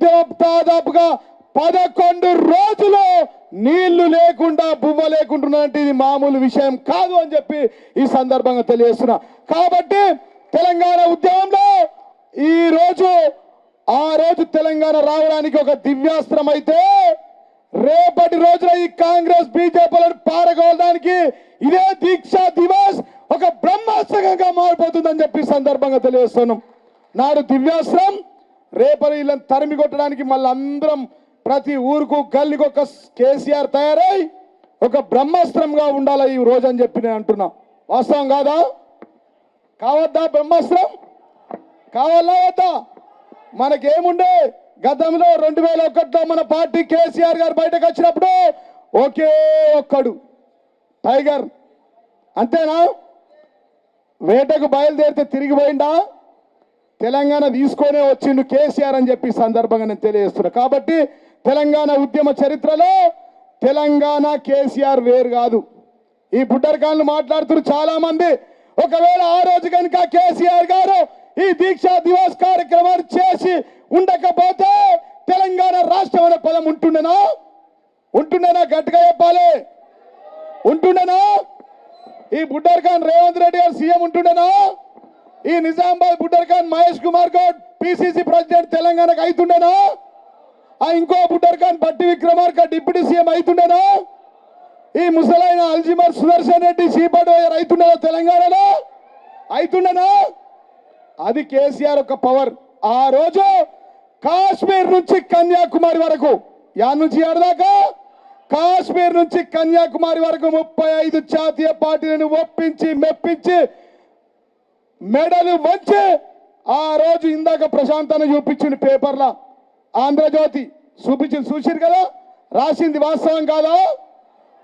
ఉద్యమం దాదాపుగా 11 రోజులు నీళ్లు లేకుండా బువ్వ లేకుండా ఇది మామూలు విషయం కాదు అని చెప్పి ఈ సందర్భంగా తెలియజేస్తున్నా. కాబట్టి తెలంగాణ ఉద్యమంలో ఆ రోజు తెలంగాణ రావడానికి ఒక దివ్యాస్త్రం అయితే రేపటి రోజున ఈ కాంగ్రెస్ బీజేపీలను పారగోలడానికి ఇదే దీక్షా దివస్ ఒక బ్రహ్మాస్త్రంగా మారిపోతుందని చెప్పి సందర్భంగా తెలియజేస్తున్నాం. నాడు దివ్యాస్త్రం రేపటి వీళ్ళని తరిమి కొట్టడానికి మళ్ళీ అందరం ప్రతి ఊరుకు గల్లికి ఒక కేసీఆర్ తయారై ఒక బ్రహ్మాస్త్రంగా ఉండాలి ఈ రోజు అని చెప్పి నేను అంటున్నా. వాస్తవం కాదా? కావద్దా బ్రహ్మాస్త్రం? కావాలా వద్దా? మనకేముండే గతంలో 2001లో మన పార్టీ కేసీఆర్ గారు బయటకు వచ్చినప్పుడు ఒకే ఒక్కడు టైగర్, అంతేనా? వేటకు బయలుదేరితే తిరిగి పోయిందా? తెలంగాణ తీసుకొనే వచ్చిండు కేసీఆర్ అని చెప్పి సందర్భంగా నేను తెలియజేస్తున్నా. కాబట్టి తెలంగాణ ఉద్యమ చరిత్రలో తెలంగాణ కేసీఆర్ వేరు కాదు. ఈ బుడ్డరకాలను మాట్లాడుతున్నారు చాలా మంది. ఒకవేళ ఆ రోజు కనుక కేసీఆర్ గారు ఈ దీక్షా దివస్ కార్యక్రమాన్ని చేసి ఉండకపోతే తెలంగాణ రాష్ట్రం అనే పదం ఉంటుండేనా? గట్టిగా చెప్పాలి. ఉంటుండేనా? ఈ బుడ్డర్ఖాన్ రేవంత్ రెడ్డి గారు సీఎం ఉంటుండేనా? ఈ నిజామాబాద్ బుడ్డర్ఖాన్ మహేష్ కుమార్ గౌడ్ పిసిసి ప్రెసిడెంట్ తెలంగాణకు అవుతుండేనా? ఆ ఇంకో బుడ్డర్ఖాన్ బట్టి విక్రమార్క డిప్యూటీ సీఎం అవుతుండేనా? ఈ ముసలైన Alzheimer Sudarshan Reddy chief adviser అవుతుండేనా? తెలంగాణలో అవుతుండేనా? అది కేసీఆర్ ఒక పవర్. ఆ రోజు కాశ్మీర్ నుంచి కన్యాకుమారి వరకు, యాడ్ నుంచి ఏడదాకా కాశ్మీర్ నుంచి కన్యాకుమారి వరకు 35 జాతీయ పార్టీలను ఒప్పించి మెప్పించి మెడలు వంచి ఆ రోజు ఇందాక ప్రశాంతన చూపించింది పేపర్లా, ఆంధ్రజ్యోతి చూపించింది, చూసిరు కదా, రాసింది వాస్తవం కాదా?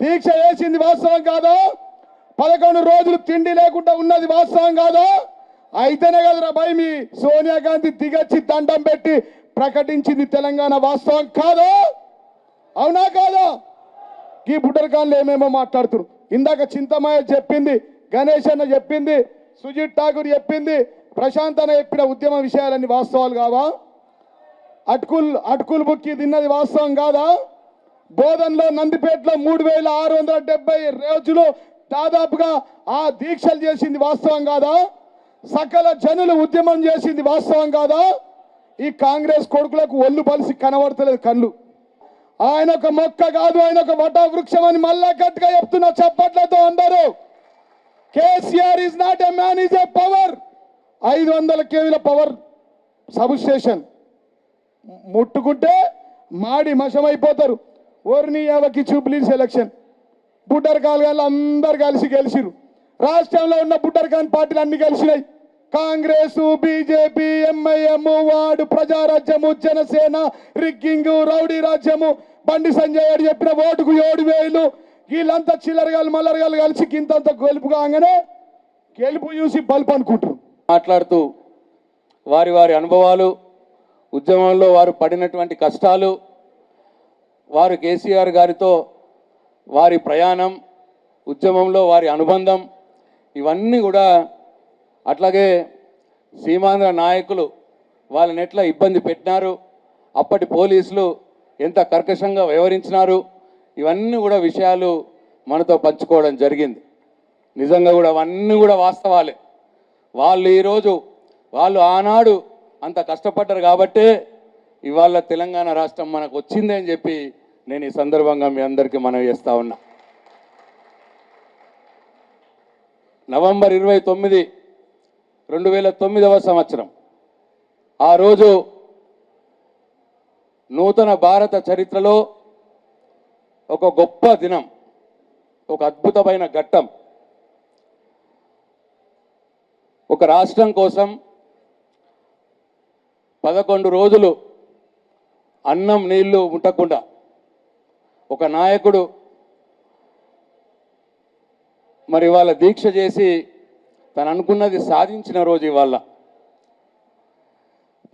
దీక్ష చేసింది వాస్తవం కాదా? 11 రోజులు తిండి లేకుండా ఉన్నది వాస్తవం కాదా? అయితేనే కదరా భయ్ మీ సోనియా గాంధీ దిగచ్చి దండం పెట్టి ప్రకటించింది తెలంగాణ వాస్తవం కాదా? అవునా కాదా? ఈ బుడ్డర్ఖాన్లు ఏమేమో మాట్లాడుతున్నారు. ఇందాక చింతమయ్య చెప్పింది, గణేష్ అన్న చెప్పింది, సుజిత్ ఠాకూర్ చెప్పింది, ప్రశాంత్ అన్న చెప్పిన ఉద్యమ విషయాలన్నీ వాస్తవాలు కావా? అటుకులు బుక్కి తిన్నది వాస్తవం కాదా? బోధన్లో నందిపేటలో 3670 రోజులు దాదాపుగా ఆ దీక్షలు చేసింది వాస్తవం కాదా? సకల జనులు ఉద్యమం చేసింది వాస్తవం కాదా? ఈ కాంగ్రెస్ కొడుకులకు ఒళ్ళు పలిసి కనబడతలేదు కళ్ళు. ఆయన ఒక మొక్క కాదు, ఆయన ఒక వట వృక్షం అని మళ్ళా గట్టిగా చెప్తున్న చప్పట్లతో అందరూ. KCR is not a man, is a power. 500 కేవీల పవర్ సబ్ స్టేషన్ ముట్టుకుంటే మాడి మషమైపోతారు. ఓర్ని ఎవరికి చూపులీస్ ఎలక్షన్ బుడ్డర్ఖాన్ గారు అందరు కలిసి గెలిచిరు. రాష్ట్రంలో ఉన్న బుడ్డర్ఖాన్ పార్టీలు అన్ని కలిసినాయి. Congress, BJP, MIM, ward Prajarajyam, Janasena, rigging, rowdy రాజ్యము, బండి సంజయ్ గారు చెప్పిన ఓటుకు 7,000 వీళ్ళంతా చిల్లరగాలు మల్లరగాలు కలిసి గింతంత గెలుపు కాగానే గెలుపు చూసి బల్బ్ అనుకుంటారు. మాట్లాడుతూ వారి అనుభవాలు, ఉద్యమంలో వారు పడినటువంటి కష్టాలు, వారు కేసీఆర్ గారితో వారి ప్రయాణం, ఉద్యమంలో వారి అనుబంధం, ఇవన్నీ కూడా, అట్లాగే సీమాంధ్ర నాయకులు వాళ్ళని ఎట్లా ఇబ్బంది పెట్టినారు, అప్పటి పోలీసులు ఎంత కర్కశంగా వ్యవహరించినారు, ఇవన్నీ కూడా విషయాలు మనతో పంచుకోవడం జరిగింది. నిజంగా కూడా అవన్నీ కూడా వాస్తవాలే. వాళ్ళు ఆనాడు అంత కష్టపడ్డారు కాబట్టే ఇవాళ తెలంగాణ రాష్ట్రం మనకు వచ్చింది అని చెప్పి నేను ఈ సందర్భంగా మీ అందరికీ మనవి చేస్తా ఉన్నా. నవంబర్ 29, 2009 సంవత్సరం ఆ రోజు నూతన భారత చరిత్రలో ఒక గొప్ప దినం, ఒక అద్భుతమైన ఘట్టం. ఒక రాష్ట్రం కోసం 11 రోజులు అన్నం నీళ్లు ముట్టకుండా ఒక నాయకుడు మరి ఇవాళ దీక్ష చేసి తను అనుకున్నది సాధించిన రోజు ఇవాళ.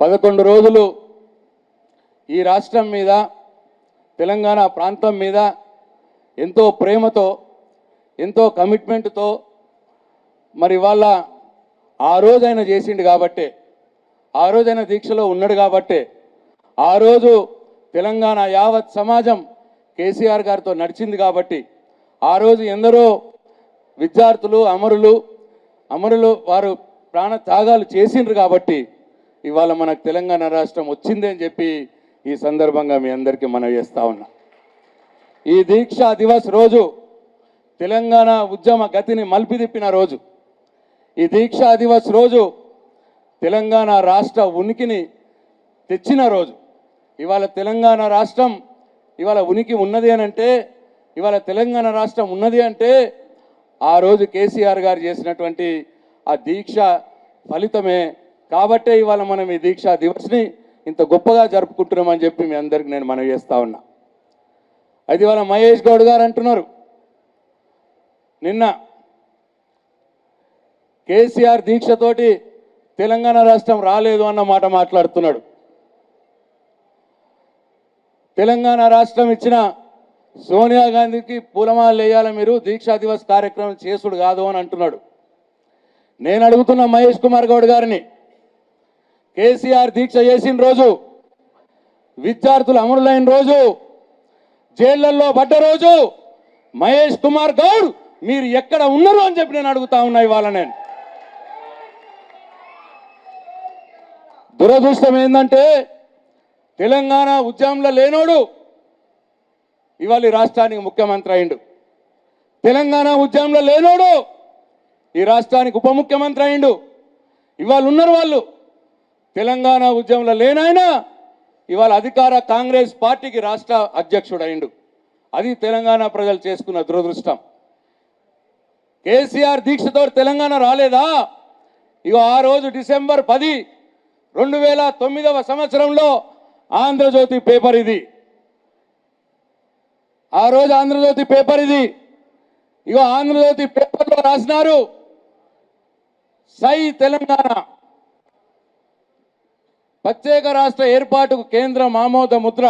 11 రోజులు ఈ రాష్ట్రం మీద, తెలంగాణ ప్రాంతం మీద ఎంతో ప్రేమతో, ఎంతో కమిట్మెంట్తో మరి ఇవాళ ఆ రోజైనా చేసిండు కాబట్టే, ఆ రోజైనా దీక్షలో ఉన్నాడు కాబట్టే ఆ రోజు తెలంగాణ యావత్ సమాజం కేసీఆర్ గారితో నడిచింది కాబట్టి ఆ రోజు ఎందరో విద్యార్థులు అమరులు వారు ప్రాణ త్యాగాలు చేసిండ్రు కాబట్టి ఇవాళ మనకు తెలంగాణ రాష్ట్రం వచ్చింది అని చెప్పి ఈ సందర్భంగా మీ అందరికీ మనవి చేస్తా ఉన్నా. ఈ దీక్షా దివస్ రోజు తెలంగాణ ఉద్యమ గతిని మలిపిదిప్పిన రోజు. ఈ దీక్షా దివస్ రోజు తెలంగాణ రాష్ట్ర ఉనికిని తెచ్చిన రోజు. ఇవాళ తెలంగాణ రాష్ట్రం ఇవాళ ఉనికి ఉన్నది అని అంటే, ఇవాళ తెలంగాణ రాష్ట్రం ఉన్నది అంటే ఆ రోజు కేసీఆర్ గారు చేసినటువంటి ఆ దీక్ష ఫలితమే. కాబట్టే ఇవాళ మనం ఈ దీక్షా దివస్ని ఇంత గొప్పగా జరుపుకుంటున్నామని చెప్పి మీ అందరికి నేను మనవి చేస్తా ఉన్నా. అది ఇవాళ మహేష్ గౌడ్ గారు అంటున్నారు, నిన్న కేసీఆర్ దీక్షతోటి తెలంగాణ రాష్ట్రం రాలేదు అన్న మాట మాట్లాడుతున్నాడు. తెలంగాణ రాష్ట్రం ఇచ్చిన సోనియా గాంధీకి పూలమాలలు వేయాలి మీరు, దీక్షా దివస్ కార్యక్రమం చేసుడు కాదు అని అంటున్నాడు. నేను అడుగుతున్న మహేష్ కుమార్ గౌడ్ గారిని, కేసీఆర్ దీక్ష చేసిన రోజు, విద్యార్థులు అమరులైన రోజు, జైళ్లలో పడ్డ రోజు మహేష్ కుమార్ గౌడ్ మీరు ఎక్కడ ఉన్నారు అని చెప్పి నేను అడుగుతా ఉన్నా. ఇవాళ నేను దురదృష్టం ఏంటంటే తెలంగాణ ఉద్యమంలో లేనోడు ఇవాళ ఈ రాష్ట్రానికి ముఖ్యమంత్రి అయిండు. తెలంగాణ ఉద్యమంలో లేనోడు ఈ రాష్ట్రానికి ఉప ముఖ్యమంత్రి అయిండు. ఇవాళ ఉన్నారు వాళ్ళు. తెలంగాణ ఉద్యమంలో లేనైనా ఇవాళ అధికార కాంగ్రెస్ పార్టీకి రాష్ట్ర అధ్యక్షుడు అయిండు. అది తెలంగాణ ప్రజలు చేసుకున్న దురదృష్టం. కేసీఆర్ దీక్షతో తెలంగాణ రాలేదా? ఇగో ఆ రోజు డిసెంబర్ 10, 2009వ సంవత్సరంలో ఆంధ్రజ్యోతి పేపర్ ఇది. ఆ రోజు ఆంధ్రజ్యోతి పేపర్ ఇది. ఇగో ఆంధ్రజ్యోతి పేపర్లో రాసినారు, సై తెలంగాణ, ప్రత్యేక రాష్ట్ర ఏర్పాటుకు కేంద్రం ఆమోద ముద్ర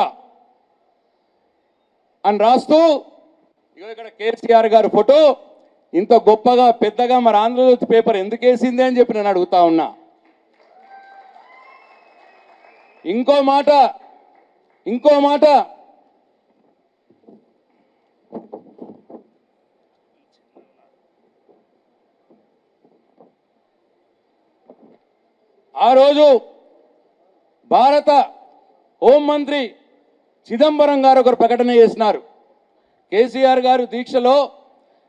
అని రాస్తూ ఇగో ఇక్కడ కేసీఆర్ గారి ఫోటో ఇంత గొప్పగా పెద్దగా మరి ఆంధ్రజ్యోతి పేపర్ ఎందుకు వేసింది అని చెప్పి నేను అడుగుతా ఉన్నా. ఇంకో మాట ఆ రోజు భారత హోంమంత్రి చిదంబరం గారు ఒకరు ప్రకటన చేసినారు. కేసీఆర్ గారు దీక్షలో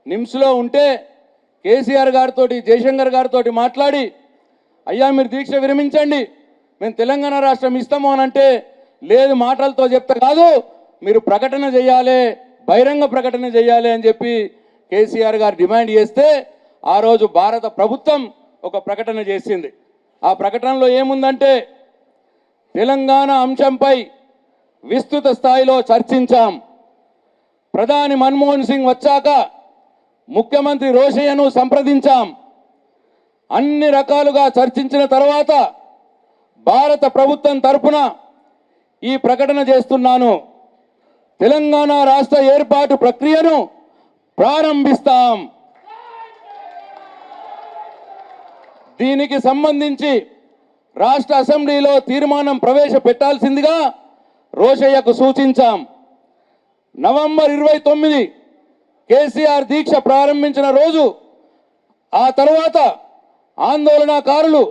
నిమ్స్లో ఉంటే కేసీఆర్ గారితో జయశంకర్ గారితో మాట్లాడి, అయ్యా మీరు దీక్ష విరమించండి, మేము తెలంగాణ రాష్ట్రం ఇస్తాము అని అంటే, లేదు మాటలతో చెప్తే కాదు మీరు ప్రకటన చేయాలి, బహిరంగ ప్రకటన చేయాలి అని చెప్పి కేసీఆర్ గారు డిమాండ్ చేస్తే ఆ రోజు భారత ప్రభుత్వం ఒక ప్రకటన చేసింది. ఆ ప్రకటనలో ఏముందంటే, తెలంగాణ అంశంపై విస్తృత స్థాయిలో చర్చించాం. ప్రధాని మన్మోహన్ సింగ్ వచ్చాక ముఖ్యమంత్రి రోషయ్యను సంప్రదించాం. అన్ని రకాలుగా చర్చించిన తర్వాత భారత ప్రభుత్వం తరపున ఈ ప్రకటన చేస్తున్నాను. తెలంగాణ రాష్ట్ర ఏర్పాటు ప్రక్రియను ప్రారంభిస్తాం. దీనికి సంబంధించి రాష్ట్ర అసెంబ్లీలో తీర్మానం ప్రవేశపెట్టాల్సిందిగా రోషయ్యకు సూచించాం. నవంబర్ 29 కేసీఆర్ దీక్ష ప్రారంభించిన రోజు, ఆ తర్వాత ఆందోళనకారులు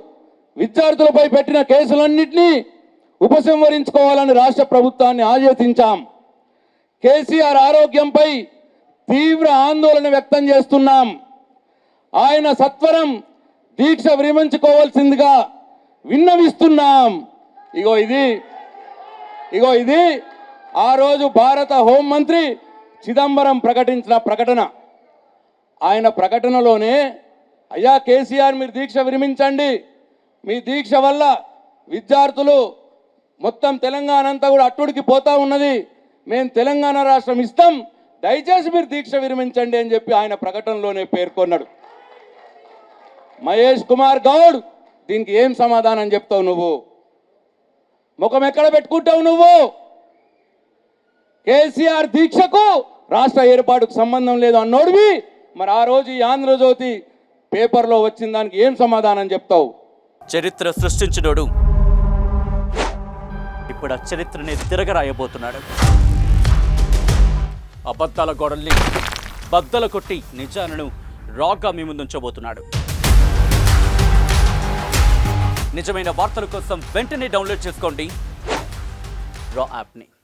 విద్యార్థులపై పెట్టిన కేసులన్నింటినీ ఉపసంహరించుకోవాలని రాష్ట్ర ప్రభుత్వాన్ని ఆదేశించాం. కేసీఆర్ ఆరోగ్యంపై తీవ్ర ఆందోళన వ్యక్తం చేస్తున్నాం. ఆయన సత్వరం దీక్ష విరమించుకోవాల్సిందిగా విన్నవిస్తున్నాం. ఇగో ఇది ఆ రోజు భారత హోంమంత్రి చిదంబరం ప్రకటించిన ప్రకటన. ఆయన ప్రకటనలోనే, అయ్యా కేసీఆర్ మీరు దీక్ష విరమించండి, మీ దీక్ష వల్ల విద్యార్థులు మొత్తం తెలంగాణ అంతా కూడా అట్టుడికి పోతా ఉన్నది, మేము తెలంగాణ రాష్ట్రం ఇస్తాం, దయచేసి మీరు దీక్ష విరమించండి అని చెప్పి ఆయన ప్రకటనలోనే పేర్కొన్నాడు. మహేష్ కుమార్ గౌడ్ దీనికి ఏం సమాధానం చెప్తావు? నువ్వు ముఖం ఎక్కడ పెట్టుకుంటావు? నువ్వు కేసీఆర్ దీక్షకు రాష్ట్ర ఏర్పాటుకు సంబంధం లేదు అన్నోడివి, మరి ఆ రోజు ఈ ఆంధ్రజ్యోతి పేపర్లో వచ్చిన దానికి ఏం సమాధానం చెప్తావు? చరిత్ర సృష్టించినోడు కూడా చరిత్రనే తిరగరాయబోతున్నాడు. అబద్ధాల గోడల్ని బద్దలు కొట్టి నిజాలను రాగా మీ ముందుంచబోతున్నాడు. నిజమైన వార్తల కోసం వెంటనే డౌన్లోడ్ చేసుకోండి రా యాప్ని.